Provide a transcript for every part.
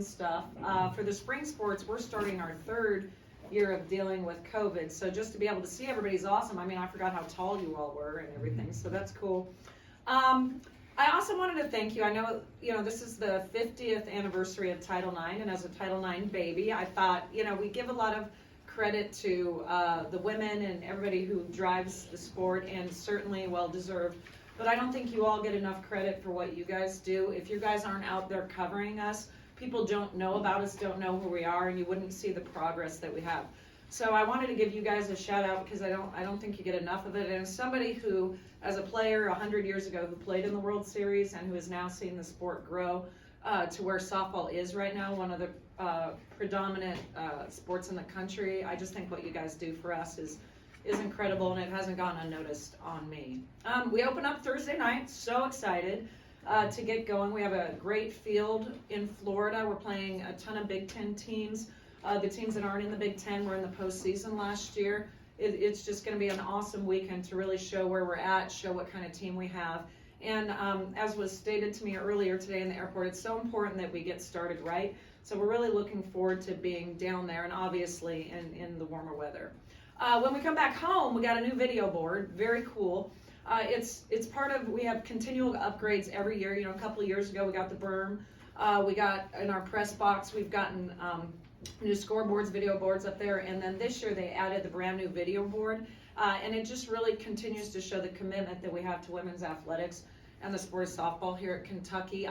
stuff. For the spring sports, we're starting our third year of dealing with COVID. So just to be able to see everybody's awesome. I mean, I forgot how tall you all were and everything. So that's cool. I also wanted to thank you. I know, this is the 50th anniversary of Title IX, and as a Title IX baby, I thought, we give a lot of credit to the women and everybody who drives the sport, and certainly well deserved. But I don't think you all get enough credit for what you guys do. If you guys aren't out there covering us, people don't know about us, don't know who we are, and you wouldn't see the progress that we have. So I wanted to give you guys a shout out because I don't think you get enough of it. And as somebody who, as a player 100 years ago, who played in the World Series and who has now seen the sport grow to where softball is right now, one of the predominant sports in the country, I just think what you guys do for us is incredible, and it hasn't gone unnoticed on me. We open up Thursday night, so excited to get going. We have a great field in Florida. We're playing a ton of Big Ten teams. The teams that aren't in the Big Ten were in the postseason last year. It's just going to be an awesome weekend to really show where we're at, show what kind of team we have. And as was stated to me earlier today in the airport, it's so important that we get started right. So we're really looking forward to being down there and obviously in the warmer weather. When we come back home, we got a new video board, very cool. It's part of, we have continual upgrades every year. A couple of years ago we got the berm. We got in our press box, we've gotten new scoreboards, video boards up there, and then this year they added the brand new video board, and it just really continues to show the commitment that we have to women's athletics and the sport of softball here at Kentucky.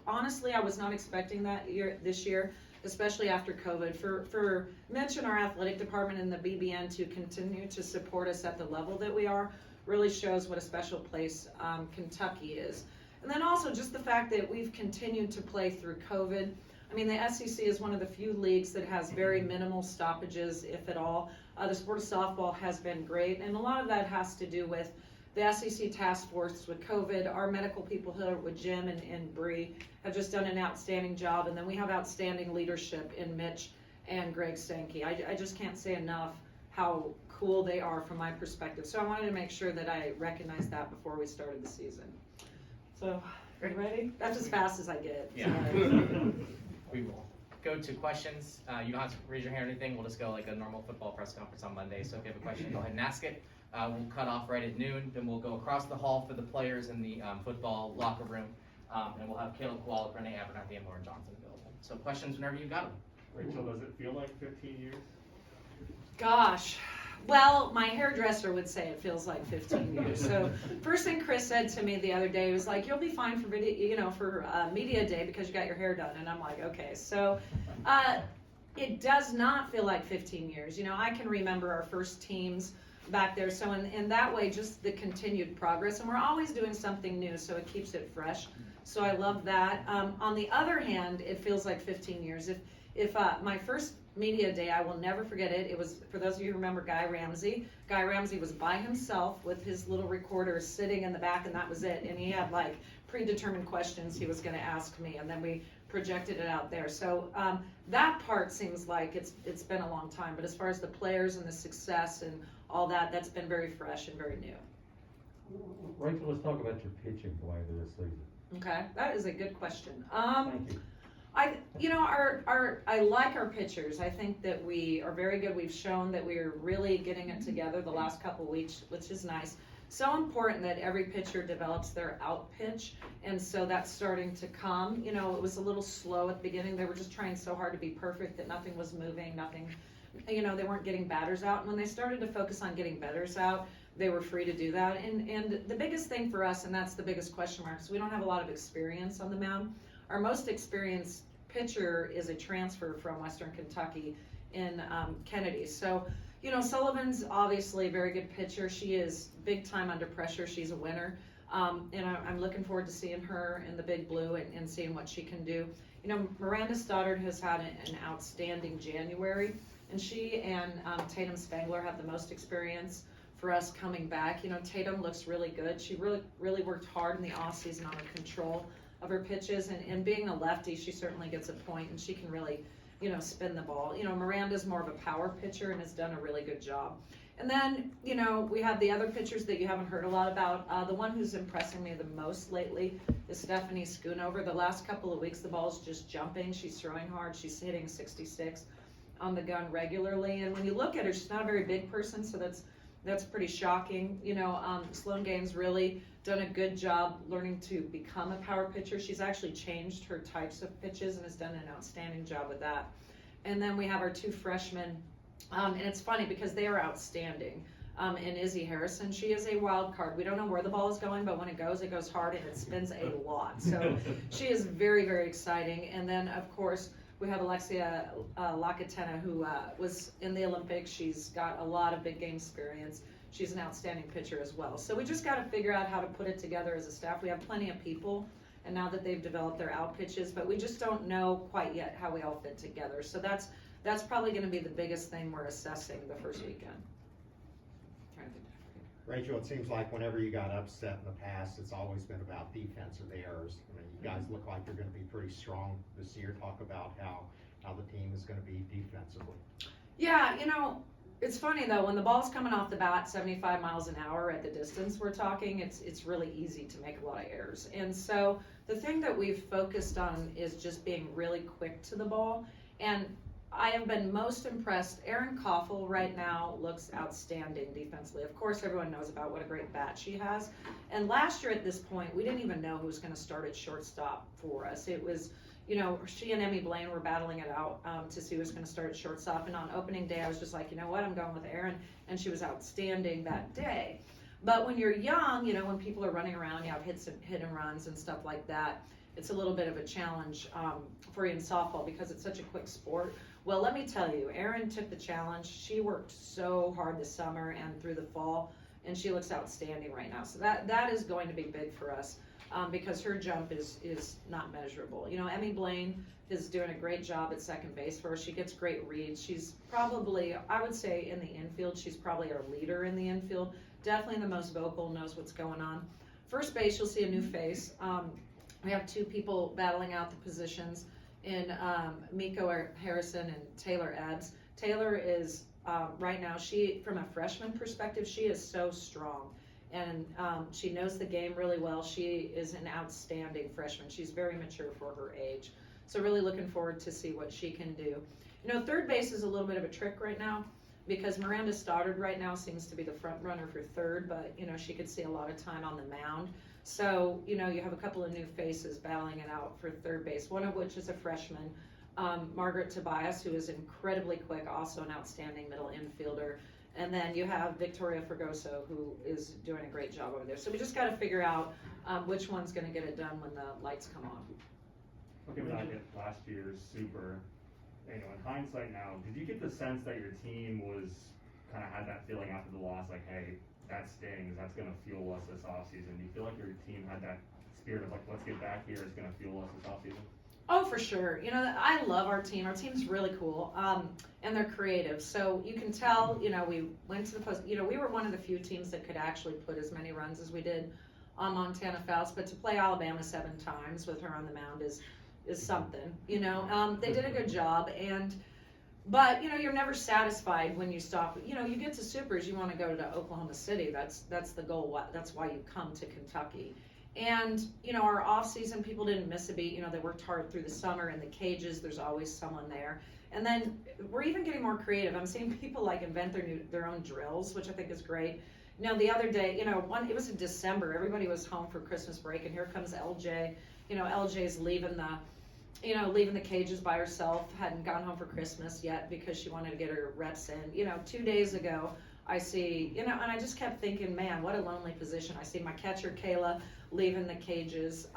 Honestly, I was not expecting that this year, especially after COVID. For Mitch and our athletic department and the BBN to continue to support us at the level that we are really shows what a special place Kentucky is. And then also just the fact that we've continued to play through COVID. I mean, the SEC is one of the few leagues that has very minimal stoppages, if at all. The sport of softball has been great, and a lot of that has to do with the SEC task force with COVID. Our medical people here with Jim and Bree have just done an outstanding job, and then we have outstanding leadership in Mitch and Greg Sankey. I just can't say enough how cool they are from my perspective. So I wanted to make sure that I recognized that before we started the season. So, are you ready? That's as fast as I get. Yeah. We will go to questions. You don't have to raise your hand or anything. We'll just go like a normal football press conference on Monday. So if you have a question, go ahead and ask it. We'll cut off right at noon. Then we'll go across the hall for the players in the football locker room. And we'll have Caleb Coughl, Renee Abernathy, and Lauren Johnson available. So questions whenever you've got them. Rachel, does it feel like 15 years? Gosh. Well, my hairdresser would say it feels like 15 years. So first thing Chris said to me the other day was like, "You'll be fine for video, for media day because you got your hair done." And I'm like, okay. So it does not feel like 15 years. I can remember our first teams back there. So in that way, just the continued progress, and we're always doing something new, so it keeps it fresh. So I love that. On the other hand, it feels like 15 years. If my first media day, I will never forget it. It was, for those of you who remember Guy Ramsey. Guy Ramsey was by himself with his little recorder sitting in the back, and that was it. And he had like predetermined questions he was going to ask me, and then we projected it out there. So that part seems like it's been a long time. But as far as the players and the success and all that, that's been very fresh and very new. Rachel, let's talk about your pitching going into this season. Okay, that is a good question. Thank you. I like our pitchers. I think that we are very good. We've shown that we're really getting it together the last couple of weeks, which is nice. So important that every pitcher develops their out pitch, and so that's starting to come. It was a little slow at the beginning. They were just trying so hard to be perfect that nothing was moving, they weren't getting batters out. And when they started to focus on getting batters out, they were free to do that. And the biggest thing for us, and that's the biggest question mark, is we don't have a lot of experience on the mound. Our most experienced pitcher is a transfer from Western Kentucky in Kennedy. So, Sullivan's obviously a very good pitcher. She is big time under pressure. She's a winner. And I'm looking forward to seeing her in the big blue and seeing what she can do. Miranda Stoddard has had an outstanding January, and she and Tatum Spangler have the most experience for us coming back. Tatum looks really good. She really worked hard in the offseason on her control of her pitches, and being a lefty, she certainly gets a point, and she can really spin the ball. Miranda's more of a power pitcher and has done a really good job. And then, we have the other pitchers that you haven't heard a lot about. The one who's impressing me the most lately is Stephanie Schoonover. The last couple of weeks, the ball's just jumping. She's throwing hard. She's hitting 66 on the gun regularly. And when you look at her, she's not a very big person, so that's pretty shocking. Sloan Gaines really done a good job learning to become a power pitcher. She's actually changed her types of pitches and has done an outstanding job with that. And then we have our 2 freshmen, and it's funny because they are outstanding. And Izzy Harrison, she is a wild card. We don't know where the ball is going, but when it goes hard and it spins a lot. So she is very, very exciting. And then, of course, we have Alexia Lakatenna, who was in the Olympics. She's got a lot of big game experience. She's an outstanding pitcher as well. So we just got to figure out how to put it together as a staff. We have plenty of people, and now that they've developed their out pitches, but we just don't know quite yet how we all fit together. So that's probably going to be the biggest thing we're assessing the first weekend. Rachel, it seems like whenever you got upset in the past, it's always been about defensive errors. I mean, you guys look like you're going to be pretty strong this year. Talk about how the team is going to be defensively. Yeah, it's funny though, when the ball's coming off the bat 75 miles an hour at the distance we're talking, it's really easy to make a lot of errors. And so the thing that we've focused on is just being really quick to the ball. And I have been most impressed. Erin Coughl right now looks outstanding defensively. Of course, everyone knows about what a great bat she has. And last year at this point, we didn't even know who was going to start at shortstop for us. It was, she and Emmy Blaine were battling it out to see who was going to start at shortstop. And on opening day, I was just like, you know what, I'm going with Erin. And she was outstanding that day. But when you're young, when people are running around, you have hit and runs and stuff like that, it's a little bit of a challenge for you in softball because it's such a quick sport. Well, let me tell you, Erin took the challenge. She worked so hard this summer and through the fall, and she looks outstanding right now. So that is going to be big for us because her jump is not measurable. Emmy Blaine is doing a great job at second base for her. She gets great reads. She's probably, I would say in the infield, she's probably our leader in the infield. Definitely the most vocal, knows what's going on. First base, you'll see a new face. We have 2 people battling out the positions in Miko Harrison and Taylor Ebbs. Taylor is, right now, from a freshman perspective, she is so strong. And she knows the game really well. She is an outstanding freshman. She's very mature for her age. So really looking forward to see what she can do. Third base is a little bit of a trick right now because Miranda Stoddard right now seems to be the front runner for third, but, she could see a lot of time on the mound. So, you have a couple of new faces battling it out for third base, one of which is a freshman, Margaret Tobias, who is incredibly quick, also an outstanding middle infielder. And then you have Victoria Fergoso, who is doing a great job over there. So we just got to figure out which one's going to get it done when the lights come on. Looking back at last year's Super, in hindsight now, did you get the sense that your team was kind of had that feeling after the loss, like, hey, that stings, that's going to fuel us this offseason? Do you feel like your team had that spirit of like, let's get back here, it's going to fuel us this offseason? Oh, for sure. I love our team. Our team's really cool, and they're creative. So you can tell, we went to the post, we were one of the few teams that could actually put as many runs as we did on Montana Fouts, but to play Alabama 7 times with her on the mound is something, they did a good job. But you're never satisfied when you stop. You get to Supers, you want to go to Oklahoma City. That's the goal. That's why you come to Kentucky. And our off season, people didn't miss a beat. They worked hard through the summer in the cages. There's always someone there. And then we're even getting more creative. I'm seeing people like invent their own drills, which I think is great. The other day, it was in December. Everybody was home for Christmas break, and here comes LJ. LJ's leaving the cages by herself, hadn't gone home for Christmas yet because she wanted to get her reps in. 2 days ago, I see, and I just kept thinking, man, what a lonely position. I see my catcher, Kayla, leaving the cages.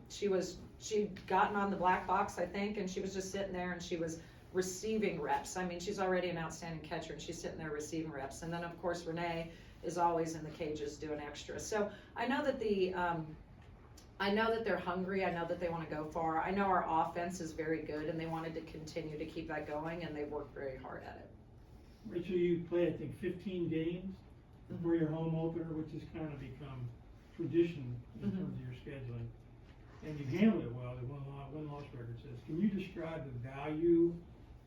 She'd gotten on the black box, I think, and she was just sitting there and she was receiving reps. I mean, she's already an outstanding catcher and she's sitting there receiving reps. And then, of course, Renee is always in the cages doing extra. So I know that they're hungry. I know that they want to go far. I know our offense is very good, and they wanted to continue to keep that going, and they worked very hard at it. Rachel, you played, I think, 15 games for your home opener, which has kind of become tradition in terms of your scheduling. And you handled it well. The win-loss record says. Can you describe the value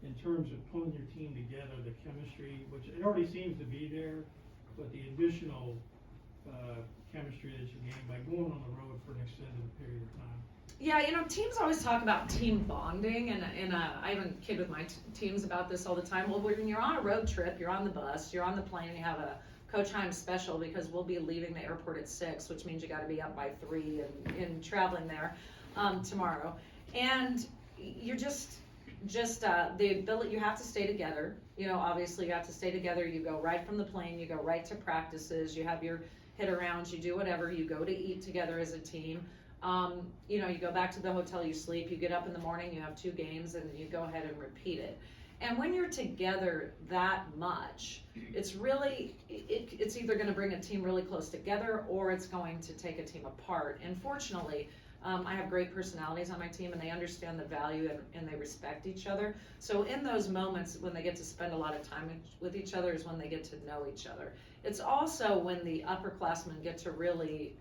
in terms of pulling your team together, the chemistry, which it already seems to be there, but the additional, chemistry that you gain by going on the road for an extended period of time? Yeah, teams always talk about team bonding, and I even kid with my teams about this all the time. Well, when you're on a road trip, you're on the bus, you're on the plane, you have a Coach Heim special because we'll be leaving the airport at 6, which means you got to be up by 3 and traveling there tomorrow. And you're just the ability, you have to stay together. Obviously you have to stay together. You go right from the plane, you go right to practices, you have your hit arounds, you do whatever, you go to eat together as a team. You go back to the hotel, you sleep, you get up in the morning, you have 2 games, and you go ahead and repeat it. And when you're together that much, it's really, it's either going to bring a team really close together or it's going to take a team apart. And fortunately, I have great personalities on my team, and they understand the value and they respect each other. So in those moments when they get to spend a lot of time with each other is when they get to know each other. It's also when the upperclassmen get to really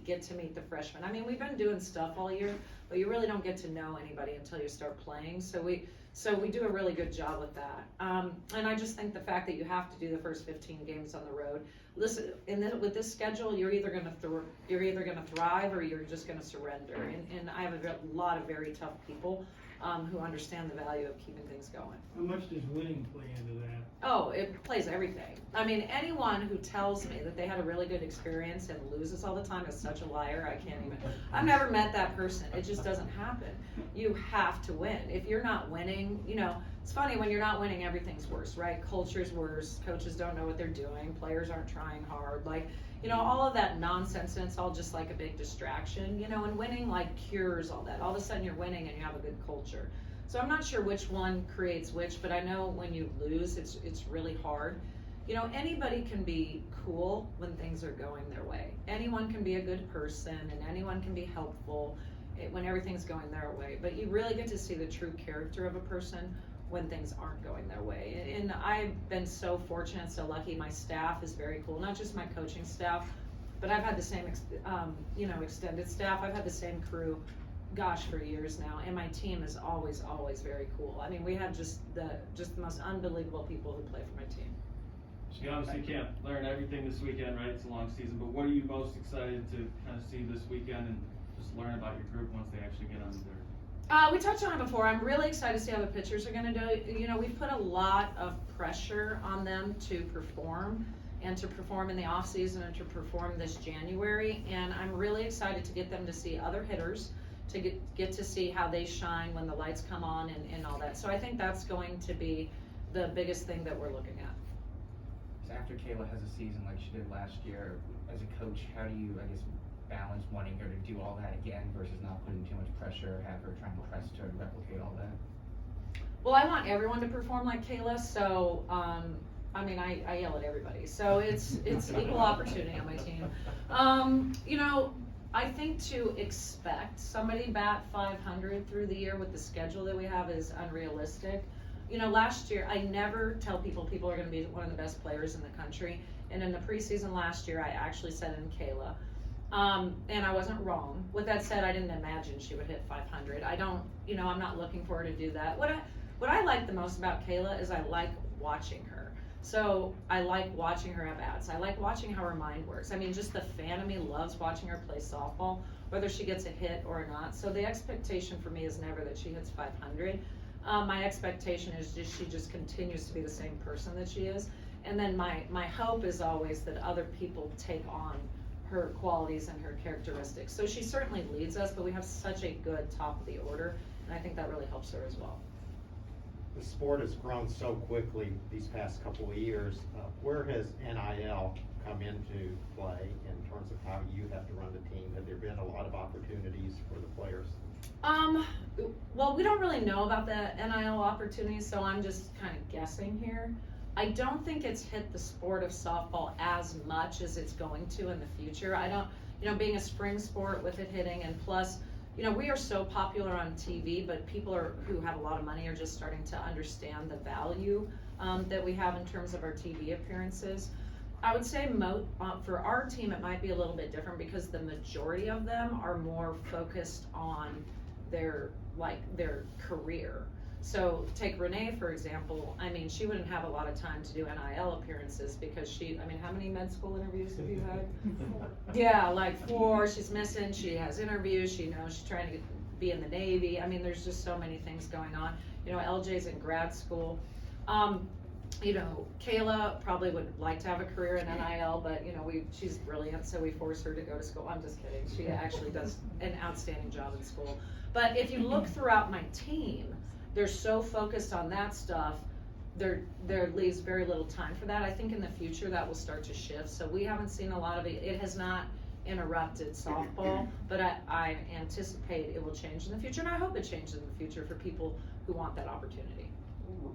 get to meet the freshmen. I mean, we've been doing stuff all year, but you really don't get to know anybody until you start playing. So we do a really good job with that. And I just think the fact that you have to do the first 15 games on the road. Listen, with this schedule, you're either going to thrive or you're just going to surrender. And I have a lot of very tough people who understand the value of keeping things going. How much does winning play into that? Oh, it plays everything. I mean, anyone who tells me that they had a really good experience and loses all the time is such a liar. I've never met that person. It just doesn't happen. You have to win. If you're not winning, it's funny, when you're not winning, everything's worse, right? Culture's worse, coaches don't know what they're doing, players aren't trying hard, all of that nonsense, and it's all just like a big distraction, and winning cures all that. All of a sudden you're winning and you have a good culture. So I'm not sure which one creates which, but I know when you lose, it's really hard. Anybody can be cool when things are going their way. Anyone can be a good person, and anyone can be helpful when everything's going their way. But you really get to see the true character of a person when things aren't going their way. And I've been so fortunate, so lucky. My staff is very cool, not just my coaching staff, but I've had the same, extended staff. I've had the same crew, for years now, and my team is always very cool. I mean, we have just the most unbelievable people who play for my team. You obviously can't learn everything this weekend, right? It's a long season, but what are you most excited to kind of see this weekend and just learn about your group once they actually get on the dirt? We touched on it before. I'm really excited to see how the pitchers are going to do. We've put a lot of pressure on them to perform, and to perform in the off season and to perform this January. And I'm really excited to get them to see other hitters, to get to see how they shine when the lights come on and all that. So I think that's going to be the biggest thing that we're looking at. So after Kayla has a season like she did last year, as a coach, how do you, balance wanting her to do all that again versus not putting too much pressure, have her trying to press to replicate all that? Well, I want everyone to perform like Kayla, so I yell at everybody. So it's equal opportunity on my team. I think to expect somebody bat 500 through the year with the schedule that we have is unrealistic. Last year, I never tell people are going to be one of the best players in the country. And in the preseason last year, I actually said in Kayla. And I wasn't wrong. With that said, I didn't imagine she would hit 500. I'm not looking for her to do that. What I like the most about Kayla is I like watching her. So I like watching her at bats. I like watching how her mind works. I mean, just the fan of me loves watching her play softball, whether she gets a hit or not. So the expectation for me is never that she hits 500. My expectation is she just continues to be the same person that she is. And then my hope is always that other people take on her qualities and her characteristics. So she certainly leads us, but we have such a good top of the order, and I think that really helps her as well. The sport has grown so quickly these past couple of years. Where has NIL come into play in terms of how you have to run the team? Have there been a lot of opportunities for the players? Well, we don't really know about the NIL opportunities, so I'm just kind of guessing here. I don't think it's hit the sport of softball as much as it's going to in the future. I don't, being a spring sport with it hitting, and plus, we are so popular on TV, but people who have a lot of money are just starting to understand the value that we have in terms of our TV appearances. I would say for our team, it might be a little bit different because the majority of them are more focused on their career. So take Renee, for example, I mean, she wouldn't have a lot of time to do NIL appearances because I mean, how many med school interviews have you had? Yeah, like 4, she's missing, she has interviews, she knows she's trying to be in the Navy, I mean, there's just so many things going on. You know, LJ's in grad school. You know, Kayla probably would like to have a career in NIL, but you know, she's brilliant, so we force her to go to school. I'm just kidding, she actually does an outstanding job in school. But if you look throughout my team, they're so focused on that stuff, there leaves very little time for that. I think in the future that will start to shift, so we haven't seen a lot of it. It has not interrupted softball, but I anticipate it will change in the future, and I hope it changes in the future for people who want that opportunity.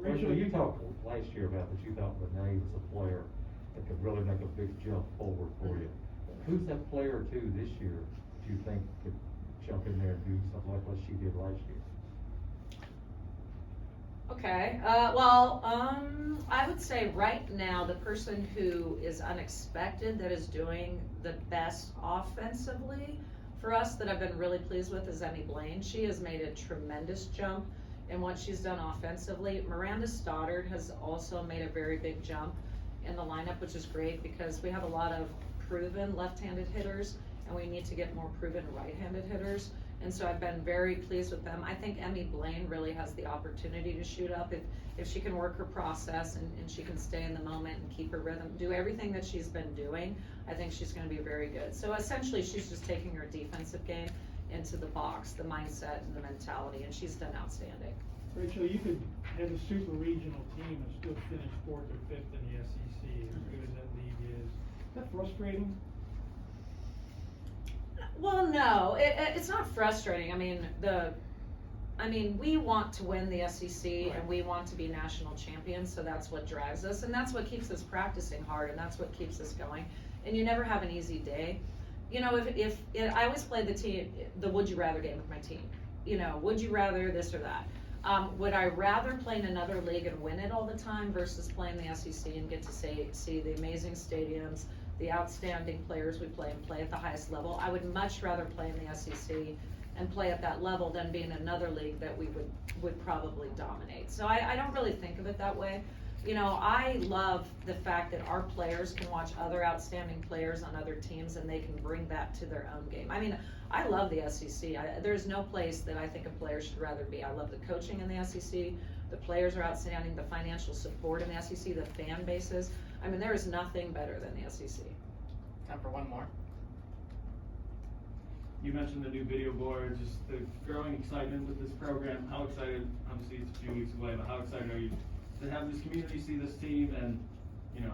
Rachel, you talked last year about that you thought Renee was a player that could really make a big jump forward for you. Who's that player too this year do you think could jump in there and do something like what she did last year? Okay, well, I would say right now, the person who is unexpected that is doing the best offensively for us that I've been really pleased with is Emmy Blaine. She has made a tremendous jump in what she's done offensively. Miranda Stoddard has also made a very big jump in the lineup, which is great because we have a lot of proven left-handed hitters and we need to get more proven right-handed hitters. And so I've been very pleased with them. I think Emmy Blaine really has the opportunity to shoot up if she can work her process and she can stay in the moment and keep her rhythm, do everything that she's been doing. I think she's gonna be very good. So essentially she's just taking her defensive game into the box, the mindset and the mentality, and she's done outstanding. Rachel, you could have a super regional team and still finish 4th or 5th in the SEC, as good as that league is. Is that frustrating? Well, no, it's not frustrating. I mean, we want to win the SEC and we want to be national champions, so that's what drives us, and that's what keeps us practicing hard, and that's what keeps us going. And you never have an easy day. You know, if I always play the would you rather game with my team. You know, would you rather this or that? Would I rather play in another league and win it all the time versus playing the SEC and get to see the amazing stadiums, the outstanding players we play and play at the highest level? I would much rather play in the SEC and play at that level than be in another league that we would probably dominate. So I don't really think of it that way. You know, I love the fact that our players can watch other outstanding players on other teams and they can bring that to their own game. I mean, I love the SEC. There's no place that I think a player should rather be. I love the coaching in the SEC. The players are outstanding. The financial support in the SEC, the fan bases. I mean, there is nothing better than the SEC. Time for one more. You mentioned the new video board, just the growing excitement with this program. How excited, obviously it's a few weeks away, but how excited are you to have this community see this team and, you know,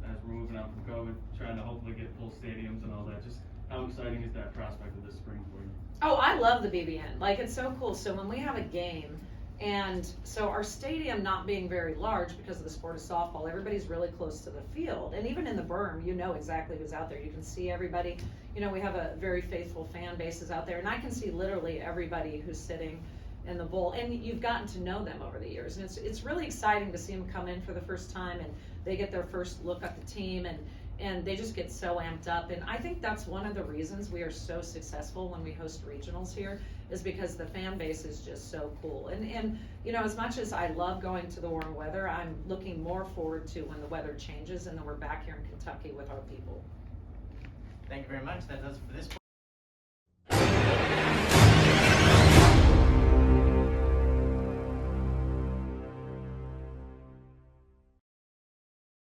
as we're moving out from COVID, trying to hopefully get full stadiums and all that, just how exciting is that prospect of this spring for you? Oh, I love the BBN. Like, it's so cool. So when we have a game, and so our stadium not being very large because of the sport of softball, everybody's really close to the field. And even in the berm, you know exactly who's out there. You can see everybody. You know, we have a very faithful fan bases out there, and I can see literally everybody who's sitting in the bowl, and you've gotten to know them over the years, and it's really exciting to see them come in for the first time and they get their first look at the team and they just get so amped up. And I think that's one of the reasons we are so successful when we host regionals here, is because the fan base is just so cool. And you know, as much as I love going to the warm weather, I'm looking more forward to when the weather changes and then we're back here in Kentucky with our people. Thank you very much. That does it for this